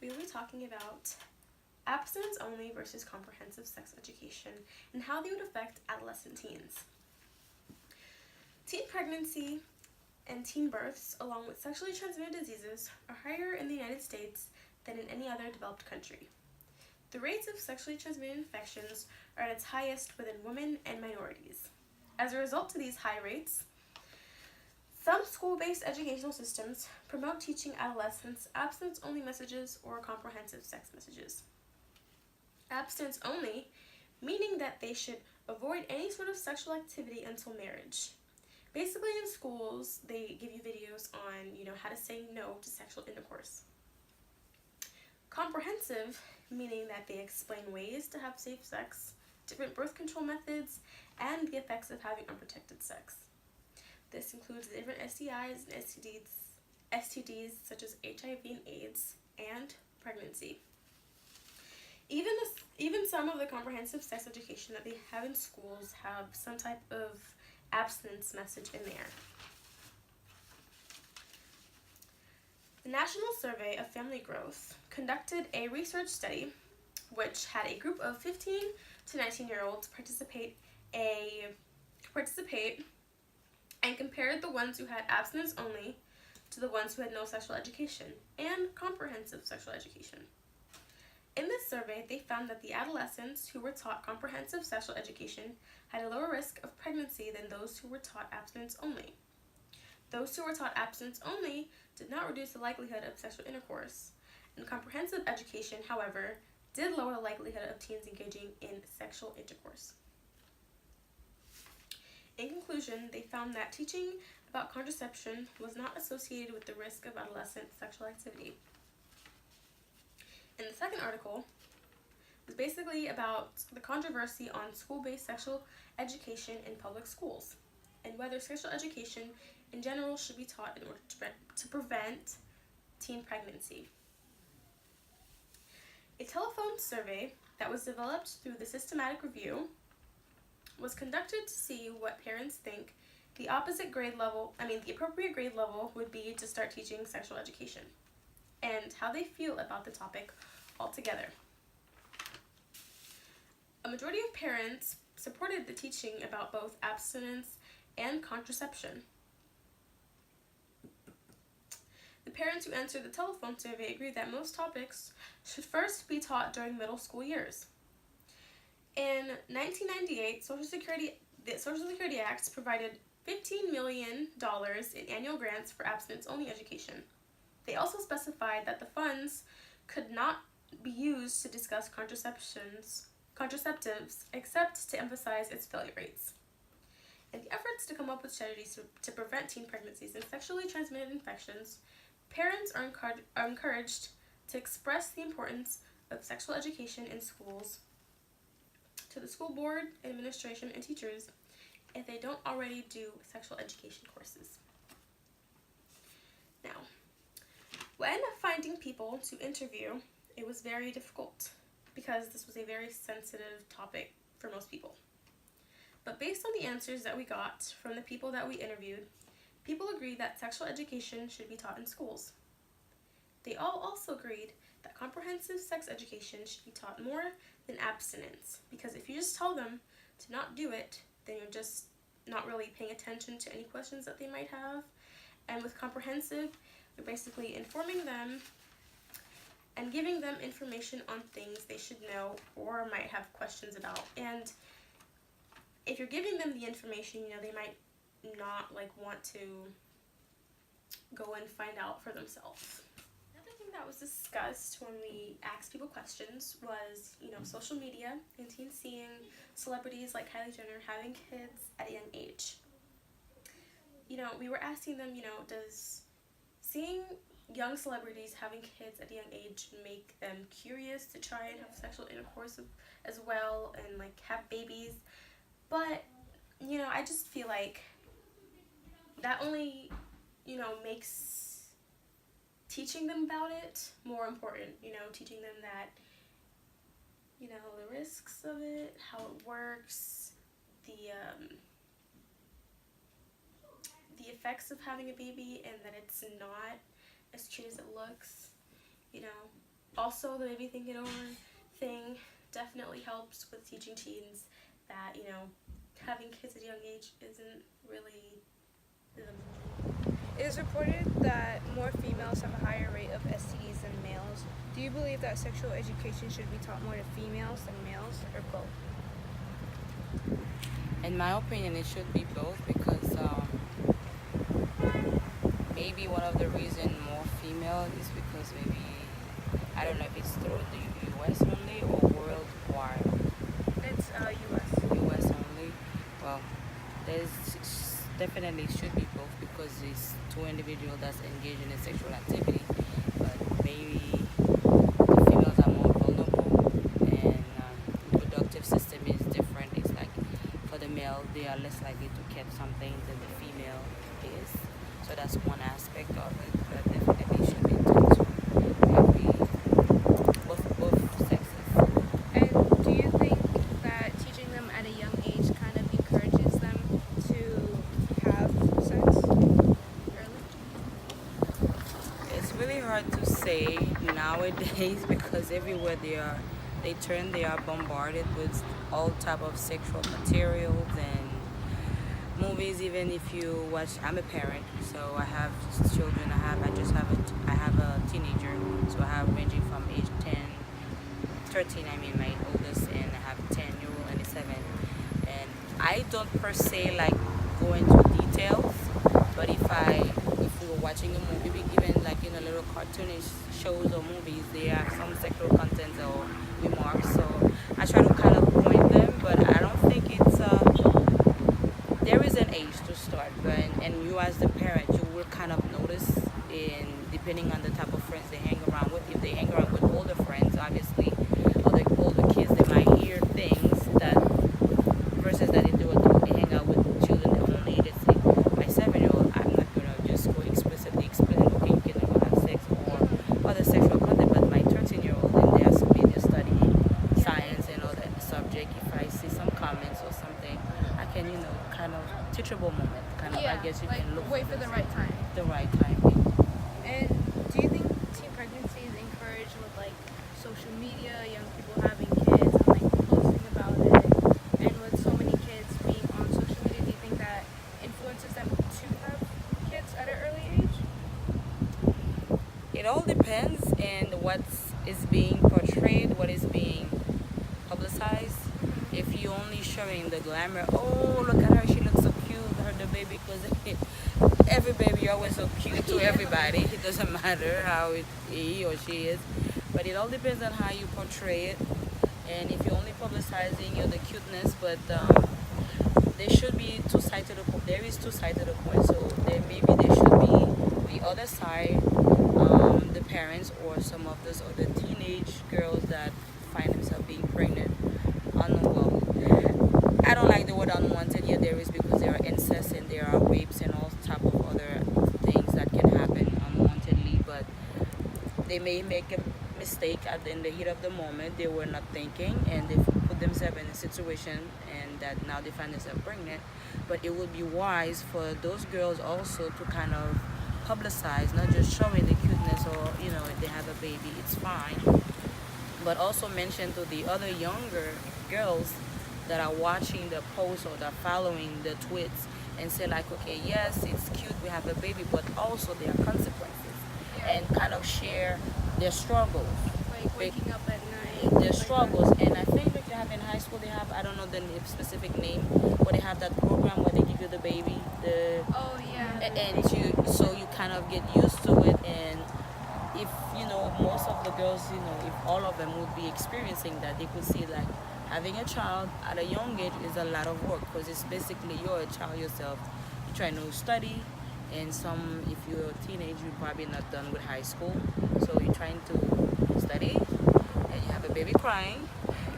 we will be talking about abstinence only versus comprehensive sex education and how they would affect adolescent teens. Teen pregnancy and teen births, along with sexually transmitted diseases, are higher in the United States than in any other developed country. The rates of sexually transmitted infections are at its highest within women and minorities. As a result of these high rates, some school-based educational systems promote teaching adolescents abstinence-only messages or comprehensive sex messages. Abstinence only, meaning that they should avoid any sort of sexual activity until marriage. Basically, in schools, they give you videos on, how to say no to sexual intercourse. Comprehensive, meaning that they explain ways to have safe sex, different birth control methods, and the effects of having unprotected sex. This includes different STIs and STDs such as HIV and AIDS, and pregnancy. Even some of the comprehensive sex education that they have in schools have some type of abstinence message in there. The National Survey of Family Growth conducted a research study which had a group of 15 to 19-year-olds participate and compared the ones who had abstinence only to the ones who had no sexual education and comprehensive sexual education. In this survey, they found that the adolescents who were taught comprehensive sexual education had a lower risk of pregnancy than those who were taught abstinence only. Those who were taught abstinence only did not reduce the likelihood of sexual intercourse, and comprehensive education, however, did lower the likelihood of teens engaging in sexual intercourse. In conclusion, they found that teaching about contraception was not associated with the risk of adolescent sexual activity. And the second article was basically about the controversy on school-based sexual education in public schools and whether sexual education in general should be taught in order to prevent teen pregnancy. A telephone survey that was developed through the systematic review was conducted to see what parents think the appropriate grade level would be to start teaching sexual education, and how they feel about the topic altogether. A majority of parents supported the teaching about both abstinence and contraception. The parents who answered the telephone survey agreed that most topics should first be taught during middle school years. In 1998, the Social Security Act provided $15 million in annual grants for abstinence-only education. They also specified that the funds could not be used to discuss contraceptives except to emphasize its failure rates. In the efforts to come up with strategies to prevent teen pregnancies and sexually transmitted infections, parents are encouraged to express the importance of sexual education in schools to the school board, administration, and teachers if they don't already do sexual education courses. Now, when finding people to interview, it was very difficult because this was a very sensitive topic for most people. But based on the answers that we got from the people that we interviewed, people agreed that sexual education should be taught in schools. They all also agreed that comprehensive sex education should be taught more than abstinence, because if you just tell them to not do it, then you're just not really paying attention to any questions that they might have. And with comprehensive, you're basically informing them and giving them information on things they should know or might have questions about. And if you're giving them the information, they might not want to go and find out for themselves. Another thing that was discussed when we asked people questions was, social media and teens seeing celebrities like Kylie Jenner having kids at a young age. We were asking them, does seeing young celebrities having kids at a young age make them curious to try and have sexual intercourse as well and have babies? But I just feel like that only makes teaching them about it more important. Teaching them that the risks of it, how it works, the effects of having a baby, and that it's not as cute as it looks. Also, the maybe think it over thing definitely helps with teaching teens that, having kids at a young age isn't really the It is reported that more females have a higher rate of STDs than males. Do you believe that sexual education should be taught more to females than males, or both? In my opinion, it should be both because maybe one of the reason more female is because maybe I don't know if it's through the U.S. only or worldwide. It's U.S. U.S. only. Well, there's definitely should be both because it's two individuals that's engaged in a sexual activity, but maybe the females are more vulnerable and reproductive system is different. It's like for the male, they are less likely to catch something than the female is. So that's one aspect of it, but definitely should be taught to every both sexes. And do you think that teaching them at a young age kind of encourages them to have sex early? It's really hard to say nowadays because everywhere they are bombarded with all type of sexual materials and movies. Even if you watch, I'm a parent, so I have children. I have a teenager, so I have ranging from age 13. I mean my oldest, and I have a 10-year-old and a 7. And I don't per se like go into details, but if we were watching a movie, even like in a little cartoonish shows or movies, they have some sexual content or remarks. So I try to kind of point them, but I don't think it's there is an age to start. But and you as the parent, you will kind of notice in depending on the type of friends they hang around with. If they hang around with older friends, obviously, or the older kids, they might hear things that versus that they hang out with children their own age. Let's say my 7-year-old, I'm not gonna just go explicitly explain, okay, you can never have sex or other sexual content, but my 13-year-old, and they are they're studying science and all that subject. If I see some comments or something, I can, kind of teachable moment. Kind of, I guess you like can look wait for the right time. the right time. And do you think teen pregnancy is encouraged with like social media, young people having kids and like posting about it, and with so many kids being on social media, do you think that influences them to have kids at an early age? It all depends on what is being portrayed, what is being publicized. If you're only showing the glamour, oh look at her, she looks so cute, her the baby, because every baby always so cute to everybody. It doesn't matter how he or she is, but it all depends on how you portray it. And if you're only publicizing the cuteness, but there should be two sides to the point. There is two sides to the point. So there should be the other side, the parents or some of those other teenage girls that find themselves being pregnant. Well, I don't like the word unwanted. Yeah, there is because there are incest and there are rapes and all type of other things that can happen unwantedly. But they may make a mistake in the heat of the moment. They were not thinking, and they put themselves in a situation, and that now they find themselves pregnant. But it would be wise for those girls also to kind of publicize, not just showing the cuteness or if they have a baby, it's fine, but also mention to the other younger girls that are watching the post or that are following the tweets and say like, okay, yes, it's cute, we have a baby, but also there are consequences, and kind of share their struggles, Like waking up at night. their struggles. And I think that you have in high school, they have, I don't know the specific name, but they have that program where they give you the baby, Oh yeah. and you kind of get used to it. And if most of the girls, if all of them would be experiencing that, they could see like having a child at a young age is a lot of work, because it's basically you're a child yourself. You're trying to study, and if you're a teenage, you're probably not done with high school, so you're trying to study, and you have a baby crying,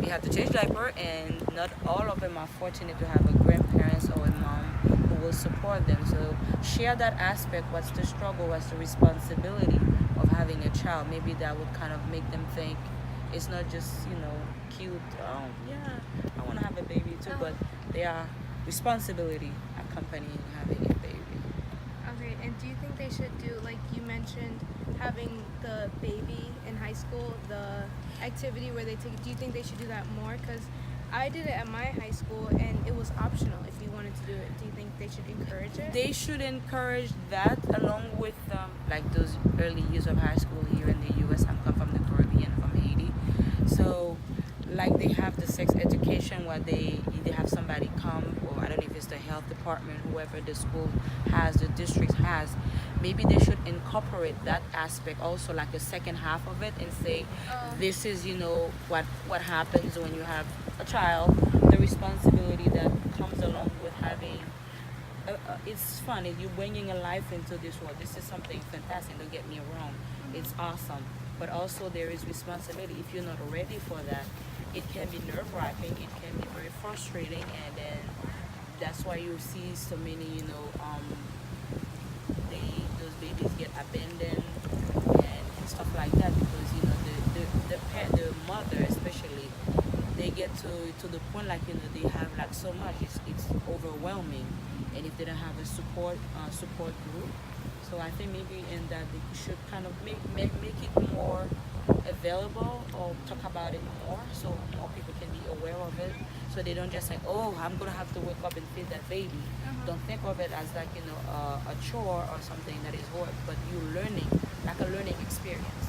you have to change diaper, and not all of them are fortunate to have a grandparents or a mom who will support them. So share that aspect, what's the struggle, what's the responsibility of having a child. Maybe that would kind of make them think it's not just cute, oh yeah, I want to have a baby too, but there are responsibility accompanying having a baby. Okay, great. And do you think they should do, like you mentioned, having the baby in high school, the activity where they take, do you think they should do that more? Because I did it at my high school and it was optional if you wanted to do it. Do you think they should encourage it? They should encourage that along with like those early years of high school here in the U.S. I'm come from the Caribbean, from Haiti. So like they have the sex education where they have somebody come, or I don't know if it's the health department, whoever the school has, the district has. Maybe they should incorporate that aspect also, like the second half of it, and say this is what happens when you have a child, the responsibility that comes along with having it's fun. You're bringing a life into this world. This is something fantastic, don't get me wrong, it's awesome, but also there is responsibility. If you're not ready for that, it can be nerve-wracking, it can be very frustrating, and then that's why you see so many those babies get abandoned and stuff like that, because the mother especially, they get to the point like they have like so much, it's overwhelming, and if they don't have a support group. So I think maybe in that they should kind of make it more available, or talk about it more, so more people can be aware of it, so they don't just say, oh, I'm gonna have to wake up and feed that baby. Don't think of it as like a chore or something that is hard, but you're learning, like a learning experience.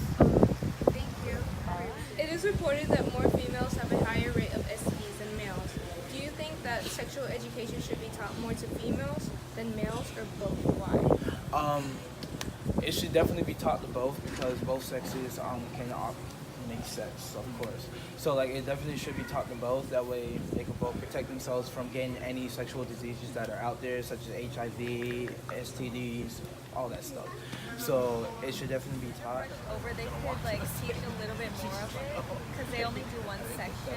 Thank you. It is reported that more females have a higher rate of STDs than males. Do you think that sexual education should be taught more to females than males, or both? Why? It should definitely be taught to both, because both sexes can make sex, of course. So like it definitely should be taught to both. That way they can both protect themselves from getting any sexual diseases that are out there, such as HIV, STDs, all that stuff. So it should definitely be taught. Over, they could like teach a little bit more of it, because they only do one section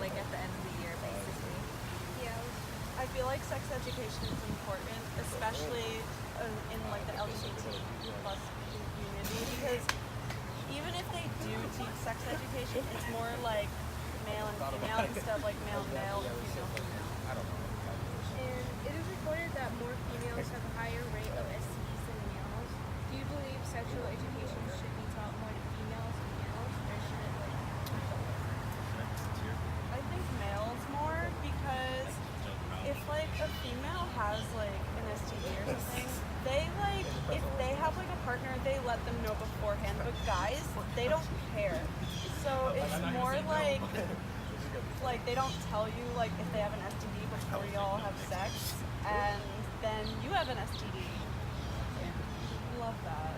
like at the end of the year basically. I feel like sex education is important, especially in like the LGBT plus community, because even if they do teach sex education, it's more like male and female instead of like male and male and female female. And it is reported that more females have a higher rate of STDs than males. Do you believe sexual education should be taught more to females and males, or should it I think males more, because if like a female has like an STD or something, they like, if they have like a partner, they let them know beforehand, but guys, they don't care. So it's more like they don't tell you like if they have an STD before y'all have sex, and then you have an STD. Love that.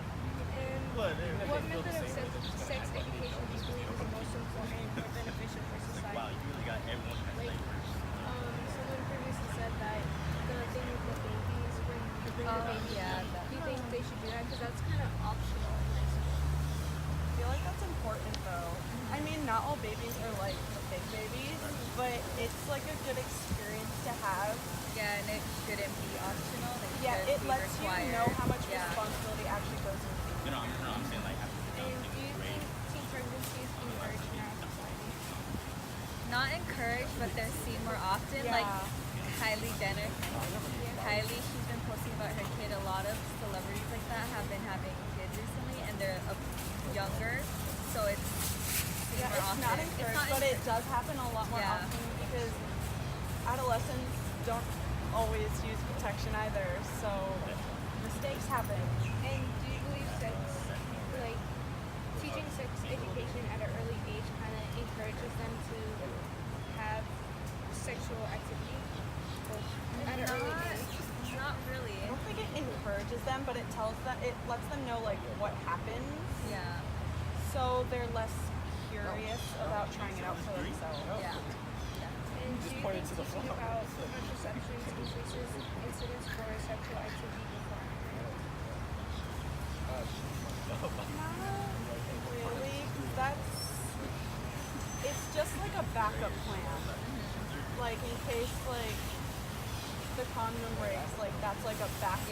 And what method of sex education do you believe is the most important or beneficial for society? Like, someone previously said that the thing with the babies, when you bring the baby, do you think they should do that? Because that's kind of optional in high school. I feel like that's important though. I mean, not all babies are like big babies, but it's like a good experience to have. Yeah, and it shouldn't be optional. Like, Yeah, it be lets required. you know how much responsibility actually goes into it. And do you think teen pregnancy is encouraged in our society? Not encouraged, but they're seen more often. Like Kylie Jenner. Kylie, she's been posting about her kid. A lot of celebrities like that have been having kids recently, and they're younger, so it's seen more It's often. not encouraged, but it does happen a lot more often, because adolescents don't always use protection either, so mistakes happen. And do you believe like teaching sex education at an early age kind of encourages them to have sexual activity at an early age? Not really. I don't think it encourages them, but it lets them know like what happens, Yeah. so they're less curious about trying it out for themselves. Yeah. And do you think teaching about contraception increases incidence for sexual activity before marriage? Not really, 'cause it's just like a backup plan. Like in case like the condom breaks, like that's like a backup.